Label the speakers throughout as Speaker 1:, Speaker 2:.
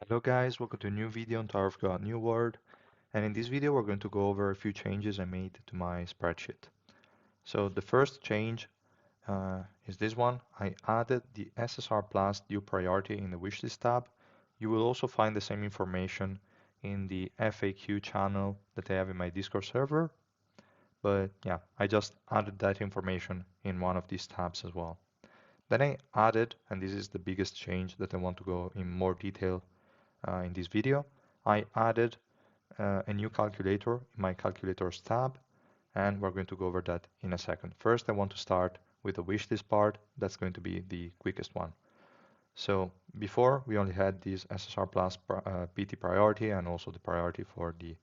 Speaker 1: Hello guys, welcome to a new video on Tower of God New World, and in this video we're going to go over a few changes I made to my spreadsheet. So the first change is this one. I added the SSR Plus Dupe Priority in the wishlist tab. You will also find the same information in the FAQ channel that I have in my Discord server, but yeah, I just added that information in one of these tabs as well. Then I added, and this is the biggest change that I want to go in more detail in this video, I added a new calculator in my calculators tab, and we're going to go over that in a second. First, I want to start with the wishlist part. That's going to be the quickest one. So before we only had this SSR plus PT priority and also the priority for the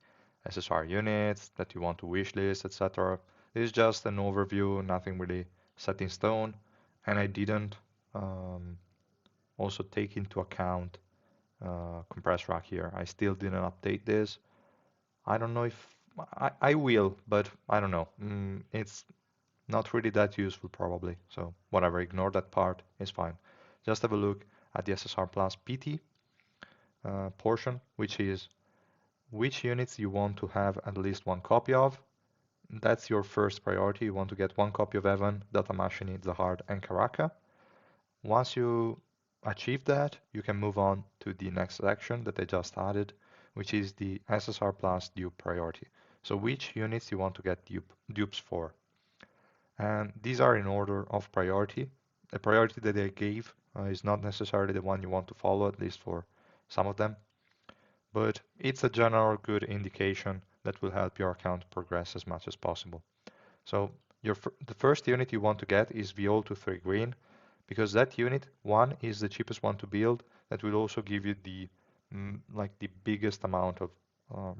Speaker 1: SSR units that you want to wishlist, etc. This is just an overview, nothing really set in stone, and I didn't um, also take into account compress rack here. I still didn't update this. I don't know if I will, but I don't know. It's not really that useful probably. So whatever, ignore that part. It's fine. Just have a look at the SSR Plus PT portion, which is which units you want to have at least one copy of. That's your first priority. You want to get one copy of Evan, Data Machine, Zahard, and Karaka. Once you achieve that, you can move on to the next section that I just added, which is the SSR plus dupe priority. So which units you want to get dupes for. And these are in order of priority. The priority that I gave is not necessarily the one you want to follow, at least for some of them, but it's a general good indication that will help your account progress as much as possible. So the first unit you want to get is Viol to 3 green, because that unit, one, is the cheapest one to build. That will also give you the like the biggest amount of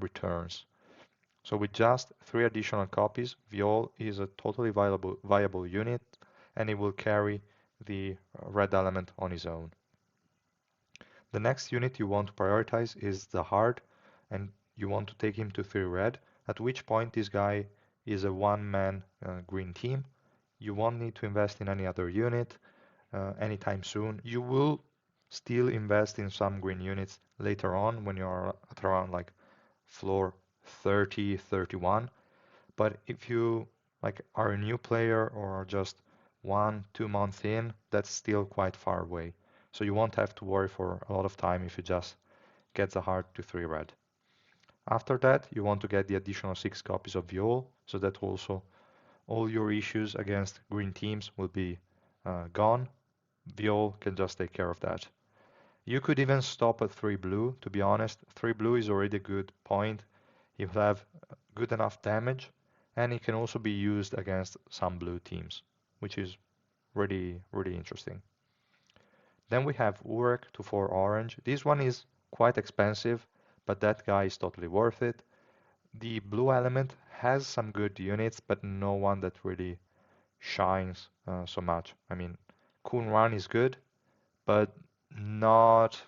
Speaker 1: returns. So with just 3 additional copies, Viol is a totally viable unit, and it will carry the red element on its own. The next unit you want to prioritize is the Hard, and you want to take him to 3 red, at which point this guy is a one-man green team. You won't need to invest in any other unit anytime soon. You will still invest in some green units later on when you're at around like floor 30, 31. But if you like are a new player or just 1, 2 months in, that's still quite far away. So you won't have to worry for a lot of time if you just get the hard to 3 red. After that, you want to get the additional 6 copies of Viol, so that also all your issues against green teams will be gone. Viol can just take care of that. You could even stop at 3 blue, to be honest. 3 blue is already a good point. He will have good enough damage, and it can also be used against some blue teams, which is really, really interesting. Then we have Urek to 4 orange. This one is quite expensive, but that guy is totally worth it. The blue element has some good units, but no one that really shines so much. I mean, Kunran is good, but not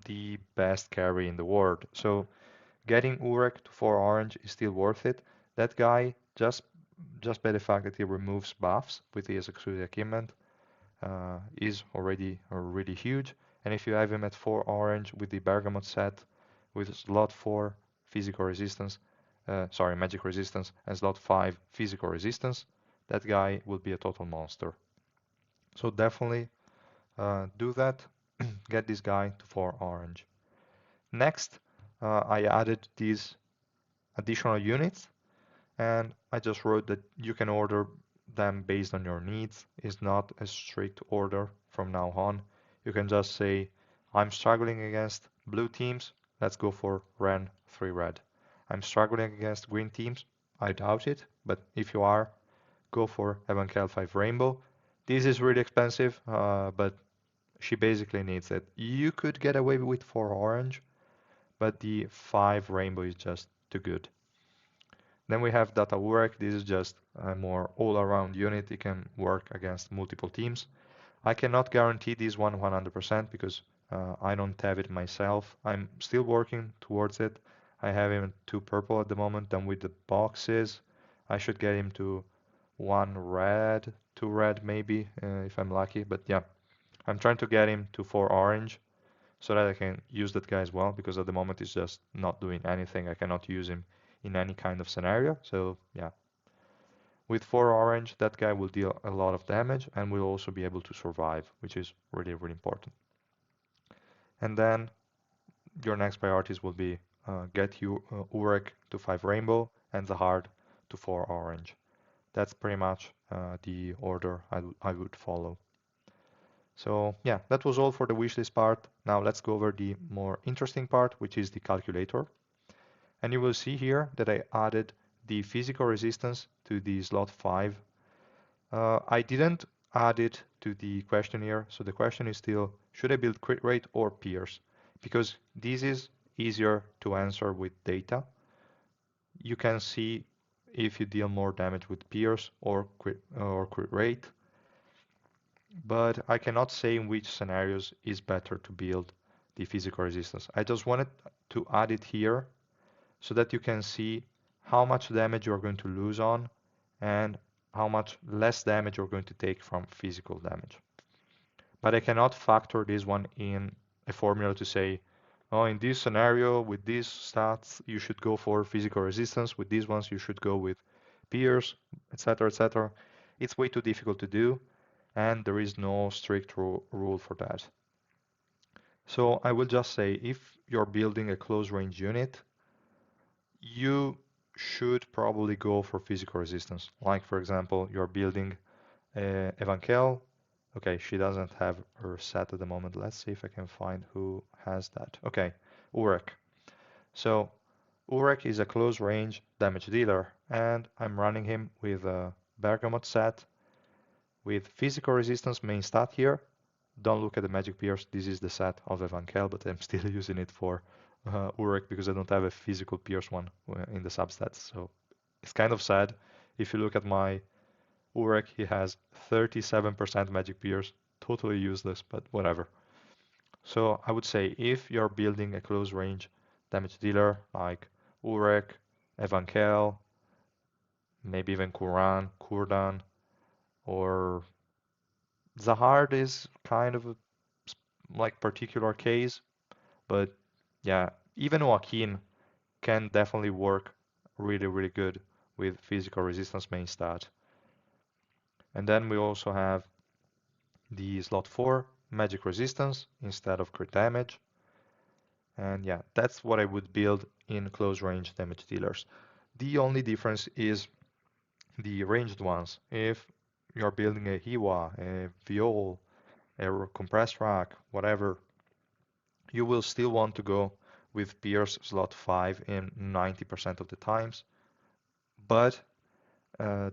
Speaker 1: the best carry in the world. So getting Urek to 4 orange is still worth it. That guy, just by the fact that he removes buffs with his exclusive equipment, is already really huge. And if you have him at 4 orange with the Bergamot set, with slot 4 physical resistance, magic resistance, and slot 5 physical resistance, that guy will be a total monster. So definitely do that. Get this guy to 4 orange. Next, I added these additional units, and I just wrote that you can order them based on your needs. It's not a strict order from now on. You can just say, I'm struggling against blue teams, let's go for Ren 3 red. I'm struggling against green teams, I doubt it, but if you are, go for Evankel 5 rainbow. This is really expensive, but she basically needs it. You could get away with 4 orange, but the 5 rainbow is just too good. Then we have Data Work. This is just a more all-around unit. It can work against multiple teams. I cannot guarantee this one 100% because I don't have it myself. I'm still working towards it. I have him 2 purple at the moment. Then with the boxes, I should get him to 1 red, 2 red maybe if I'm lucky. But yeah, I'm trying to get him to 4 orange so that I can use that guy as well, because at the moment he's just not doing anything. I cannot use him in any kind of scenario. So yeah, with 4 orange, that guy will deal a lot of damage and will also be able to survive, which is really, really important. And then your next priorities will be get you Urek to 5 rainbow and Zahard to 4 orange. That's pretty much the order I would follow. So yeah, that was all for the wishlist part. Now let's go over the more interesting part, which is the calculator. And you will see here that I added the physical resistance to the slot 5. I didn't add it to the questionnaire, so the question is still, should I build crit rate or pierce? Because this is easier to answer with data. You can see if you deal more damage with pierce or crit rate, but I cannot say in which scenarios is better to build the physical resistance. I just wanted to add it here so that you can see how much damage you're going to lose on and how much less damage you're going to take from physical damage. But I cannot factor this one in a formula to say, oh, in this scenario with these stats, you should go for physical resistance. With these ones, you should go with pierce, etc., etc. It's way too difficult to do, and there is no strict rule for that. So I will just say, if you're building a close range unit, you should probably go for physical resistance. Like, for example, you're building Evankel. Okay, she doesn't have her set at the moment. Let's see if I can find who has that. Okay, Urek. So Urek is a close range damage dealer, and I'm running him with a Bergamot set with physical resistance main stat here. Don't look at the Magic Pierce. This is the set of Evankel, but I'm still using it for Urek because I don't have a physical Pierce one in the substats. So it's kind of sad. If you look at my Urek, he has 37% Magic Pierce. Totally useless, but whatever. So I would say if you're building a close range damage dealer like Urek, Evankel, maybe even Kurdan, or Zahard is kind of a like particular case, but yeah, even Joaquin can definitely work really, really good with physical resistance main stat. And then we also have the slot 4 magic resistance instead of crit damage. And yeah, that's what I would build in close range damage dealers. The only difference is the ranged ones. If you're building a Hiwa, a Viol, a compressed rack, whatever, you will still want to go with Pierce slot 5 in 90% of the times. But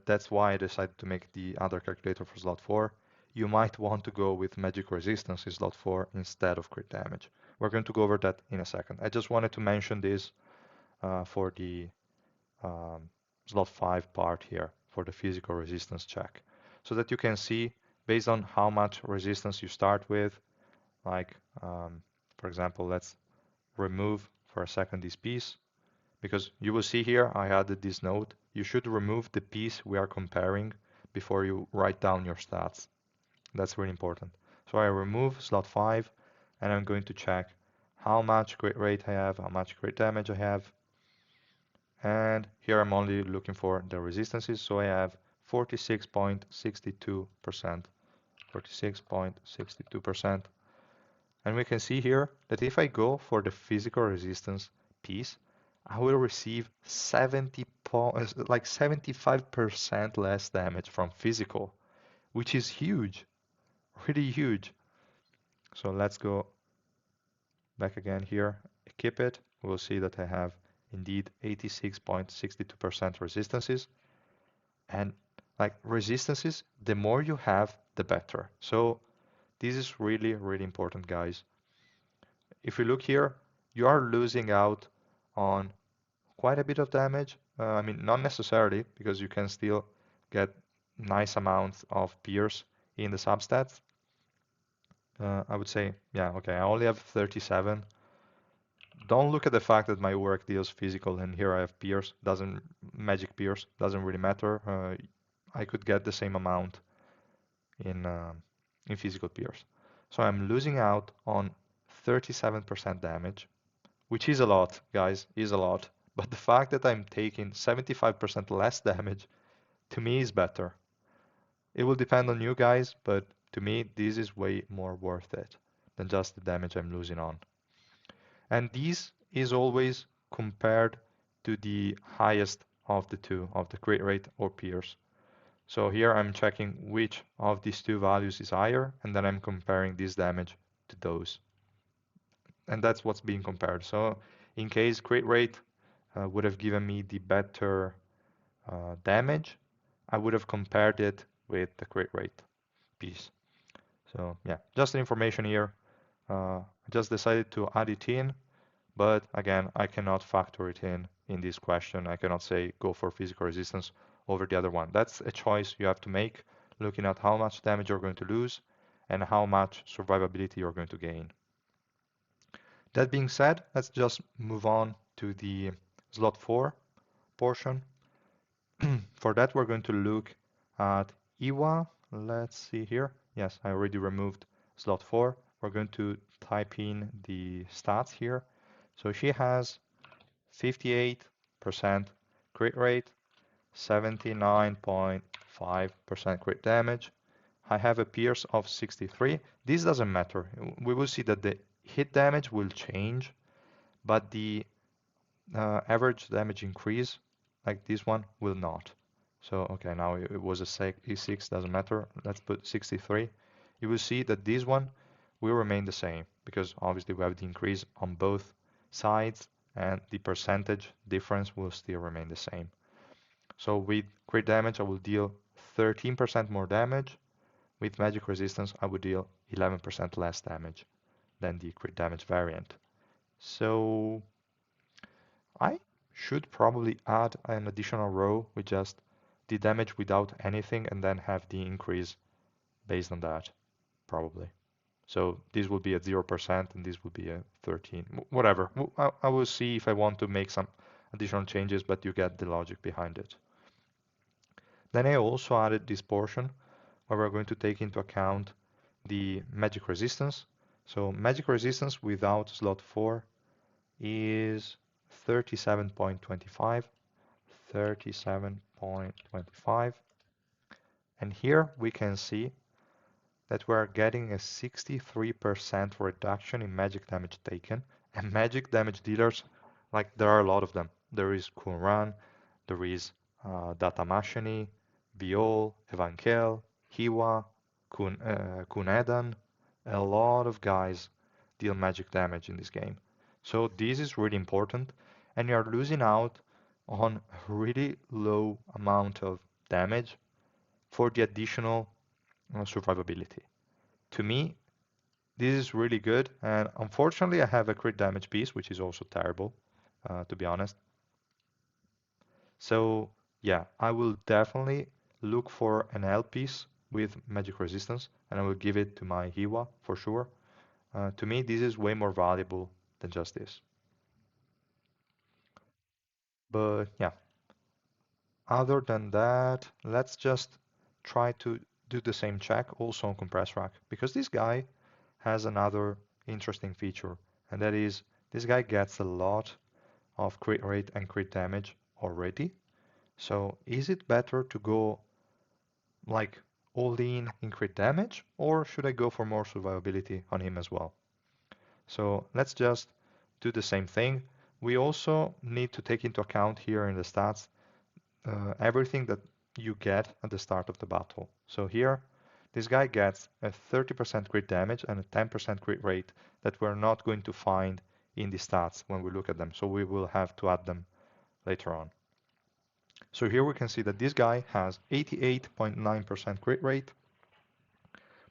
Speaker 1: that's why I decided to make the other calculator for slot 4. You might want to go with magic resistance in slot 4 instead of crit damage. We're going to go over that in a second. I just wanted to mention this for the slot 5 part here, for the physical resistance check, so that you can see based on how much resistance you start with. Like, for example, let's remove for a second this piece, because you will see here I added this note. You should remove the piece we are comparing before you write down your stats. That's really important. So I remove slot 5 and I'm going to check how much crit rate I have, how much crit damage I have. And here I'm only looking for the resistances. So I have 46.62%. 46.62%. And we can see here that if I go for the physical resistance piece, I will receive 75% less damage from physical, which is huge, really huge. So let's go back again here, equip it. We'll see that I have indeed 86.62% resistances. And like resistances, the more you have, the better. So this is really, really important, guys. If you look here, you are losing out on quite a bit of damage. I mean, not necessarily, because you can still get nice amounts of pierce in the substats. I would say, yeah, okay, I only have 37. Don't look at the fact that my work deals physical and here I have pierce, magic pierce, doesn't really matter. I could get the same amount in physical pierce. So I'm losing out on 37% damage, which is a lot, guys, is a lot. But the fact that I'm taking 75% less damage, to me is better. It will depend on you guys, but to me, this is way more worth it than just the damage I'm losing on. And this is always compared to the highest of the two, of the crit rate or pierce. So here I'm checking which of these two values is higher, and then I'm comparing this damage to those. And that's what's being compared. So in case crit rate would have given me the better damage, I would have compared it with the crit rate piece. So yeah, just the information here. I just decided to add it in, but again, I cannot factor it in this question. I cannot say go for physical resistance over the other one. That's a choice you have to make, looking at how much damage you're going to lose and how much survivability you're going to gain. That being said, let's just move on to the slot 4 portion. For that, we're going to look at Iwa. Let's see here. Yes, I already removed slot 4. We're going to type in the stats here. So she has 58% crit rate, 79.5% crit damage. I have a pierce of 63. This doesn't matter. We will see that the hit damage will change, but the average damage increase, like this one, will not. So, okay, now it was a E6, doesn't matter. Let's put 63. You will see that this one will remain the same because obviously we have the increase on both sides and the percentage difference will still remain the same. So with crit damage, I will deal 13% more damage. With magic resistance, I would deal 11% less damage than the crit damage variant. So I should probably add an additional row with just the damage without anything and then have the increase based on that, probably. So this will be at 0% and this will be at 13, whatever. I will see if I want to make some additional changes, but you get the logic behind it. Then I also added this portion where we're going to take into account the magic resistance. So magic resistance without slot 4 is 37.25, 37.25. And here we can see that we're getting a 63% reduction in magic damage taken. And magic damage dealers, like there are a lot of them. There is Kunran, there is Datamashini, Viol, Evankel, Hiwa, Kunedan. A lot of guys deal magic damage in this game. So this is really important, and you're losing out on a really low amount of damage for the additional survivability. To me, this is really good, and unfortunately I have a crit damage piece, which is also terrible, to be honest. So yeah, I will definitely look for an L piece with magic resistance, and I will give it to my Hiwa for sure. To me, this is way more valuable than just this. But yeah, other than that, let's just try to do the same check also on compress rack, because this guy has another interesting feature, and that is this guy gets a lot of crit rate and crit damage already. So is it better to go like all in crit damage, or should I go for more survivability on him as well? So let's just do the same thing. We also need to take into account here in the stats everything that you get at the start of the battle. So here, this guy gets a 30% crit damage and a 10% crit rate that we're not going to find in the stats when we look at them. So we will have to add them later on. So here we can see that this guy has 88.9% crit rate,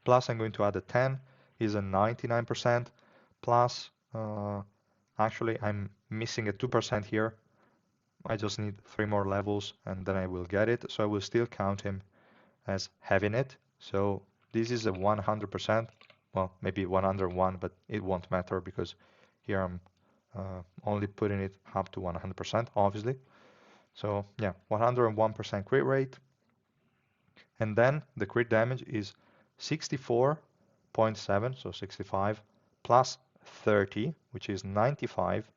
Speaker 1: plus I'm going to add a 10, is a 99%, plus actually I'm missing a 2% here. I just need 3 more levels and then I will get it. So I will still count him as having it. So this is a 100%, well, maybe 101, but it won't matter because here I'm only putting it up to 100%, obviously. So yeah, 101% crit rate. And then the crit damage is 64.7, so 65, plus 30, which is 95,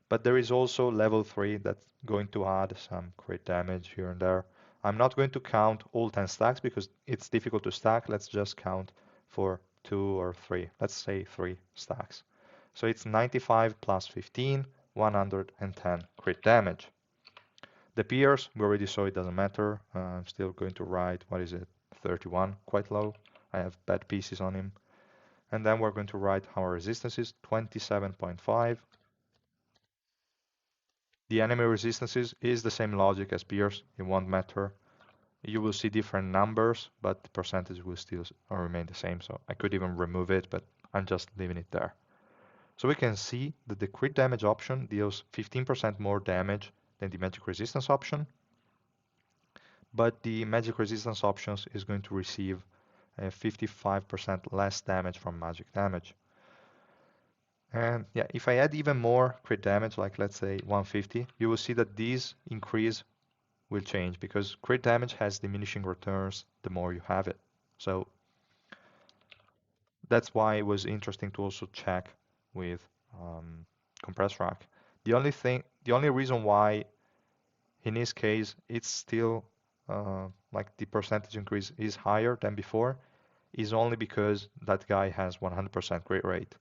Speaker 1: but there is also level 3 that's going to add some crit damage here and there. I'm not going to count all 10 stacks because it's difficult to stack. Let's just count for 2 or 3. Let's say 3 stacks. So it's 95 plus 15, 110 crit damage. The Pierce, we already saw it doesn't matter. I'm still going to write, what is it, 31, quite low. I have bad pieces on him. And then we're going to write our resistances, 27.5. The enemy resistances is the same logic as Pierce, it won't matter. You will see different numbers, but the percentage will still remain the same. So I could even remove it, but I'm just leaving it there. So we can see that the crit damage option deals 15% more damage than the magic resistance option, but the magic resistance options is going to receive 55% less damage from magic damage. And yeah, if I add even more crit damage, like let's say 150, you will see that these increase will change because crit damage has diminishing returns the more you have it. So that's why it was interesting to also check with compress rack. The only reason why in this case it's still like the percentage increase is higher than before is only because that guy has 100% crit rate.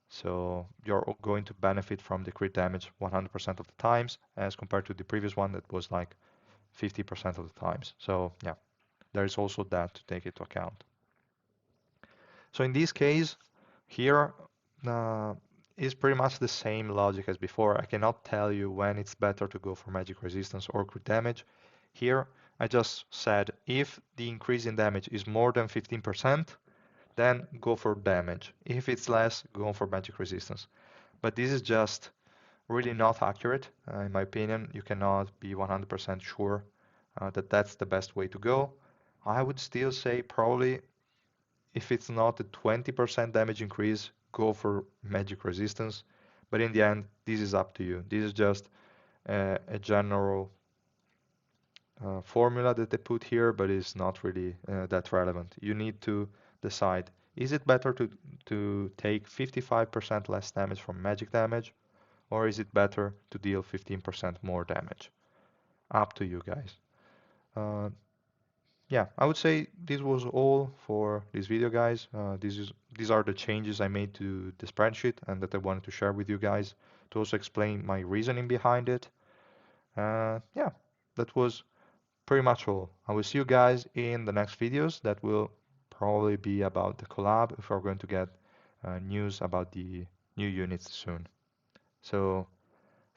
Speaker 1: So you're going to benefit from the crit damage 100% of the times as compared to the previous one that was like 50% of the times. So yeah, there is also that to take into account. So in this case, here is pretty much the same logic as before. I cannot tell you when it's better to go for magic resistance or crit damage. Here, I just said if the increase in damage is more than 15%, then go for damage. If it's less, go for magic resistance. But this is just really not accurate, in my opinion. You cannot be 100% sure that that's the best way to go. I would still say probably if it's not a 20% damage increase, go for magic resistance. But in the end, this is up to you. This is just a general formula that they put here, but it's not really that relevant. You need to decide, is it better to take 55% less damage from magic damage, or is it better to deal 15% more damage? Up to you guys. Yeah, I would say this was all for this video, guys. These are the changes I made to the spreadsheet and that I wanted to share with you guys to also explain my reasoning behind it. Yeah, that was pretty much all. I will see you guys in the next videos that will probably be about the collab if we're going to get news about the new units soon. So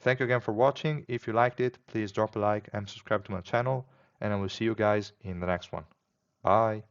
Speaker 1: thank you again for watching. If you liked it, please drop a like and subscribe to my channel, and I will see you guys in the next one. Bye.